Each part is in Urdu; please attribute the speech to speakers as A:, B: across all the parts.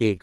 A: 1.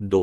A: 2.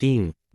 A: 3.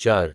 A: 4.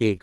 A: 1.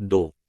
A: 2.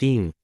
A: 3.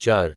A: 4.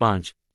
A: 5.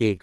A: 1.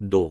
A: 2.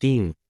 A: 3.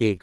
A: 1.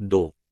A: 2.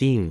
A: 3.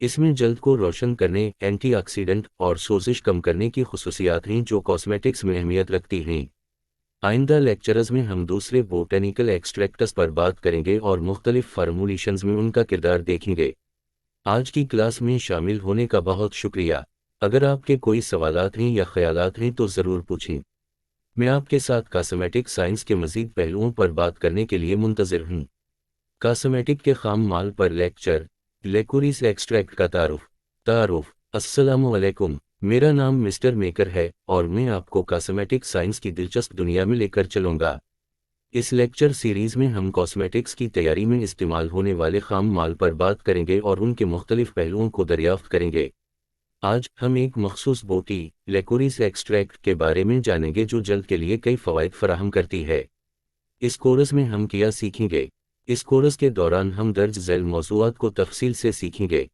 A: اس میں جلد کو روشن کرنے، اینٹی آکسیڈنٹ اور سوزش کم کرنے کی خصوصیات ہیں جو کاسمیٹکس میں اہمیت رکھتی ہیں۔ آئندہ لیکچرز میں ہم دوسرے بوٹینیکل ایکسٹریکٹس پر بات کریں گے اور مختلف فارمولیشنز میں ان کا کردار دیکھیں گے۔ آج کی کلاس میں شامل ہونے کا بہت شکریہ۔ اگر آپ کے کوئی سوالات ہیں یا خیالات ہیں تو ضرور پوچھیں۔ میں آپ کے ساتھ کاسمیٹک سائنس کے مزید پہلوؤں پر بات کرنے کے لیے منتظر ہوں۔ کاسمیٹک کے خام مال پر لیکچر، لیکوریس ایکسٹریکٹ کا تعارف۔ السلام علیکم، میرا نام مسٹر میکر ہے اور میں آپ کو کاسمیٹک سائنس کی دلچسپ دنیا میں لے کر چلوں گا۔ اس لیکچر سیریز میں ہم کاسمیٹکس کی تیاری میں استعمال ہونے والے خام مال پر بات کریں گے اور ان کے مختلف پہلوؤں کو دریافت کریں گے۔ آج ہم ایک مخصوص بوٹی، لیکوریس ایکسٹریکٹ کے بارے میں جانیں گے جو جلد کے لیے کئی فوائد فراہم کرتی ہے۔ اس کورس میں ہم کیا سیکھیں گے؟ اس کورس کے دوران ہم درج ذیل موضوعات کو تفصیل سے سیکھیں گے۔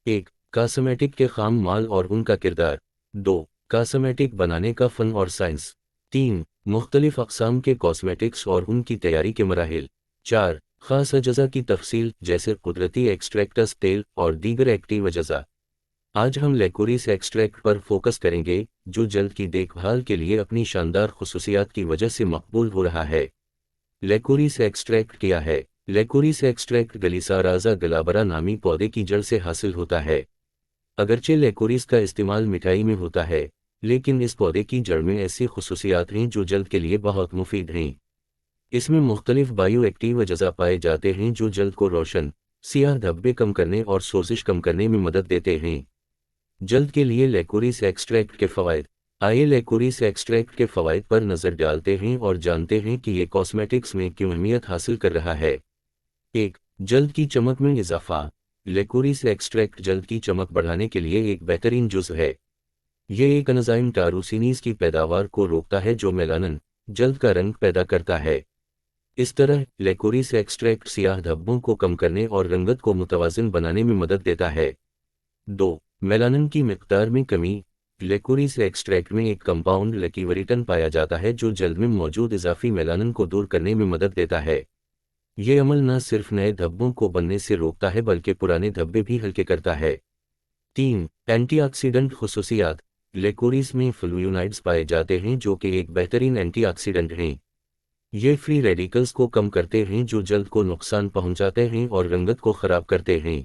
A: 1. کاسمیٹک کے خام مال اور ان کا کردار۔ 2. کاسمیٹک بنانے کا فن اور سائنس۔ 3. مختلف اقسام کے کاسمیٹکس اور ان کی تیاری کے مراحل۔ 4. خاص اجزاء کی تفصیل جیسے قدرتی ایکسٹریکٹس، تیل اور دیگر ایکٹیو اجزاء۔ آج ہم لیکوریس ایکسٹریکٹ پر فوکس کریں گے جو جلد کی دیکھ بھال کے لیے اپنی شاندار خصوصیات کی وجہ سے مقبول ہو رہا ہے۔ لیکوریس ایکسٹریکٹ کیا ہے؟ لیکوریس ایکسٹریکٹ گلیسارازا گلابرا نامی پودے کی جڑ سے حاصل ہوتا ہے۔ اگرچہ لیکوریس کا استعمال مٹھائی میں ہوتا ہے، لیکن اس پودے کی جڑ میں ایسی خصوصیات ہیں جو جلد کے لیے بہت مفید ہیں۔ اس میں مختلف بائیو ایکٹیو اجزاء پائے جاتے ہیں جو جلد کو روشن، سیاہ دھبے کم کرنے اور سوزش کم کرنے میں مدد دیتے ہیں۔ جلد کے لیے لیکوریس ایکسٹریکٹ کے فوائد۔ آئیے لیکوریس ایکسٹریکٹ کے فوائد پر نظر ڈالتے ہیں اور جانتے ہیں کہ یہ کاسمیٹکس میں کیوں اہمیت حاصل کر رہا ہے۔ 1. جلد کی چمک میں اضافہ۔ لیکوریس ایکسٹریکٹ جلد کی چمک بڑھانے کے لیے ایک بہترین جزو ہے۔ یہ ایک انزائم ٹاروسینیز کی پیداوار کو روکتا ہے جو میلانن، جلد کا رنگ پیدا کرتا ہے۔ اس طرح لیکوریس ایکسٹریکٹ سیاہ دھبوں کو کم کرنے اور رنگت کو متوازن بنانے میں مدد دیتا ہے۔ 2. میلانن کی مقدار میں کمی۔ لیکوریس ایکسٹریکٹ میں ایک کمپاؤنڈ لیکیوریٹن پایا جاتا ہے جو جلد میں موجود اضافی میلانن کو دور کرنے میں مدد دیتا ہے۔ یہ عمل نہ صرف نئے دھبوں کو بننے سے روکتا ہے بلکہ پرانے دھبے بھی ہلکے کرتا ہے۔ 3. اینٹی آکسیڈنٹ خصوصیات۔ لیکوریس میں فلوونائڈز پائے جاتے ہیں جو کہ ایک بہترین اینٹی آکسیڈنٹ ہیں۔ یہ فری ریڈیکلز کو کم کرتے ہیں جو جلد کو نقصان پہنچاتے ہیں اور رنگت کو خراب کرتے ہیں۔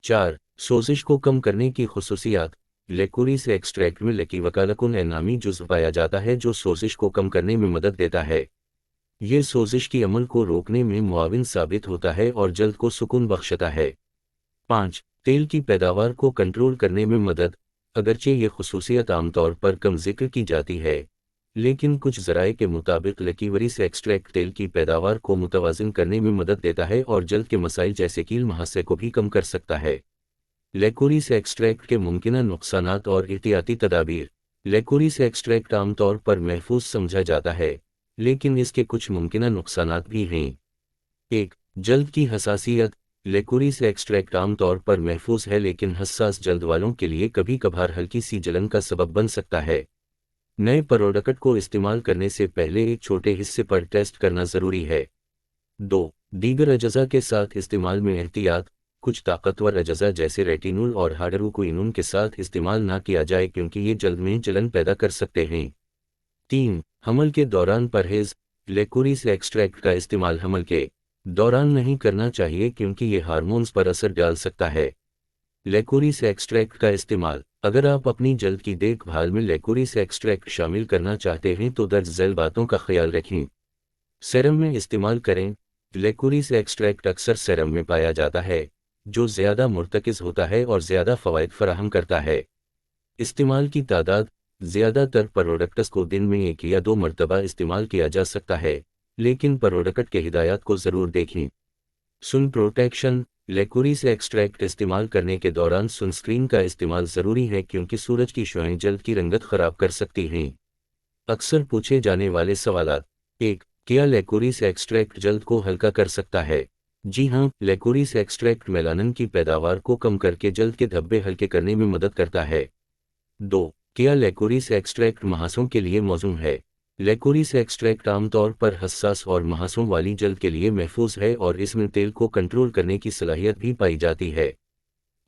A: 4. سوزش کو کم کرنے کی خصوصیات۔ لیکوریس ایکسٹریکٹ میں لیکیوکالکن نامی جزو پایا جاتا ہے جو سوزش کو کم کرنے میں مدد دیتا ہے۔ یہ سوزش کی عمل کو روکنے میں معاون ثابت ہوتا ہے اور جلد کو سکون بخشتا ہے۔ 5. تیل کی پیداوار کو کنٹرول کرنے میں مدد۔ اگرچہ یہ خصوصیت عام طور پر کم ذکر کی جاتی ہے، لیکن کچھ ذرائع کے مطابق لیکوریس ایکسٹریکٹ تیل کی پیداوار کو متوازن کرنے میں مدد دیتا ہے اور جلد کے مسائل جیسے کیل مہاسے کو بھی کم کر سکتا ہے۔ لیکوریس ایکسٹریکٹ کے ممکنہ نقصانات اور احتیاطی تدابیر۔ لیکوریس ایکسٹریکٹ عام طور پر محفوظ سمجھا جاتا ہے، لیکن اس کے کچھ ممکنہ نقصانات بھی ہیں۔ 1. جلد کی حساسیت۔ لیکوریس ایکسٹریکٹ عام طور پر محفوظ ہے لیکن حساس جلد والوں کے لیے کبھی کبھار ہلکی سی جلن کا سبب بن سکتا ہے۔ نئے پروڈکٹ کو استعمال کرنے سے پہلے ایک چھوٹے حصے پر ٹیسٹ کرنا ضروری ہے۔ 2. دیگر اجزاء کے ساتھ استعمال میں احتیاط۔ کچھ طاقتور اجزاء جیسے ریٹینول اور ہائڈروکوئنون کے ساتھ استعمال نہ کیا جائے کیونکہ یہ جلد میں جلن پیدا کر سکتے ہیں۔ 3. حمل کے دوران پرہیز۔ لیکوریس ایکسٹریکٹ کا استعمال حمل کے دوران نہیں کرنا چاہیے کیونکہ یہ ہارمونز پر اثر ڈال سکتا ہے۔ لیکوریس ایکسٹریکٹ کا استعمال۔ اگر آپ اپنی جلد کی دیکھ بھال میں لیکوریس ایکسٹریکٹ شامل کرنا چاہتے ہیں تو درج ذیل باتوں کا خیال رکھیں۔ سیرم میں استعمال کریں۔ لیکوریس ایکسٹریکٹ اکثر سیرم میں پایا جاتا ہے، جو زیادہ مرتکز ہوتا ہے اور زیادہ فوائد فراہم کرتا ہے۔ استعمال کی تعداد۔ زیادہ تر پروڈکٹس کو دن میں 1 یا 2 مرتبہ استعمال کیا جا سکتا ہے، لیکن پروڈکٹ کے ہدایات کو ضرور دیکھیں۔ سن پروٹیکشن۔ لیکوریس ایکسٹریکٹ استعمال کرنے کے دوران سن سکرین کا استعمال ضروری ہے کیونکہ سورج کی شعاعیں جلد کی رنگت خراب کر سکتی ہیں۔ اکثر پوچھے جانے والے سوالات۔ 1. کیا لیکوریس ایکسٹریکٹ جلد کو ہلکا کر سکتا ہے؟ جی ہاں، لیکوریس ایکسٹریکٹ میلانن کی پیداوار کو کم کر کے جلد کے دھبے ہلکے کرنے میں مدد کرتا ہے۔ 2. کیا لیکوریس ایکسٹریکٹ مہاسوں کے لیے موزوں ہے؟ لیکوریس ایکسٹریکٹ عام طور پر حساس اور مہاسوں والی جلد کے لیے محفوظ ہے اور اس میں تیل کو کنٹرول کرنے کی صلاحیت بھی پائی جاتی ہے۔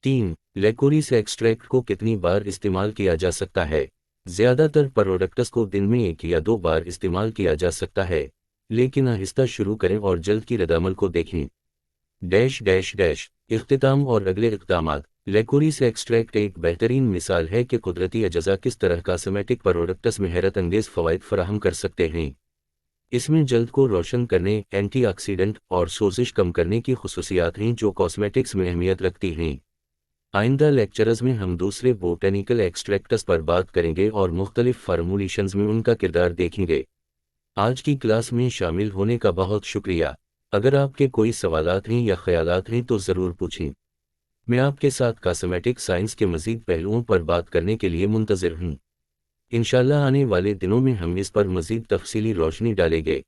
A: 3. لیکوریس ایکسٹریکٹ کو کتنی بار استعمال کیا جا سکتا ہے؟ زیادہ تر پروڈکٹس کو دن میں 1 یا 2 بار استعمال کیا جا سکتا ہے، لیکن آہستہ شروع کریں اور جلد کی ردعمل کو دیکھیں۔ اختتام اور اگلے اقدامات۔ لیکوریس ایکسٹریکٹ ایک بہترین مثال ہے کہ قدرتی اجزاء کس طرح کاسمیٹک پروڈکٹس میں حیرت انگیز فوائد فراہم کر سکتے ہیں۔ اس میں جلد کو روشن کرنے، اینٹی آکسیڈنٹ اور سوزش کم کرنے کی خصوصیات ہیں جو کاسمیٹکس میں اہمیت رکھتی ہیں۔ آئندہ لیکچرز میں ہم دوسرے بوٹینیکل ایکسٹریکٹس پر بات کریں گے اور مختلف فارمولیشنز میں ان کا کردار دیکھیں گے۔ آج کی کلاس میں شامل ہونے کا بہت شکریہ۔ اگر آپ کے کوئی سوالات ہیں یا خیالات ہیں تو ضرور پوچھیں۔ میں آپ کے ساتھ کاسمیٹک سائنس کے مزید پہلوؤں پر بات کرنے کے لیے منتظر ہوں۔ انشاءاللہ آنے والے دنوں میں ہم اس پر مزید تفصیلی روشنی ڈالیں گے۔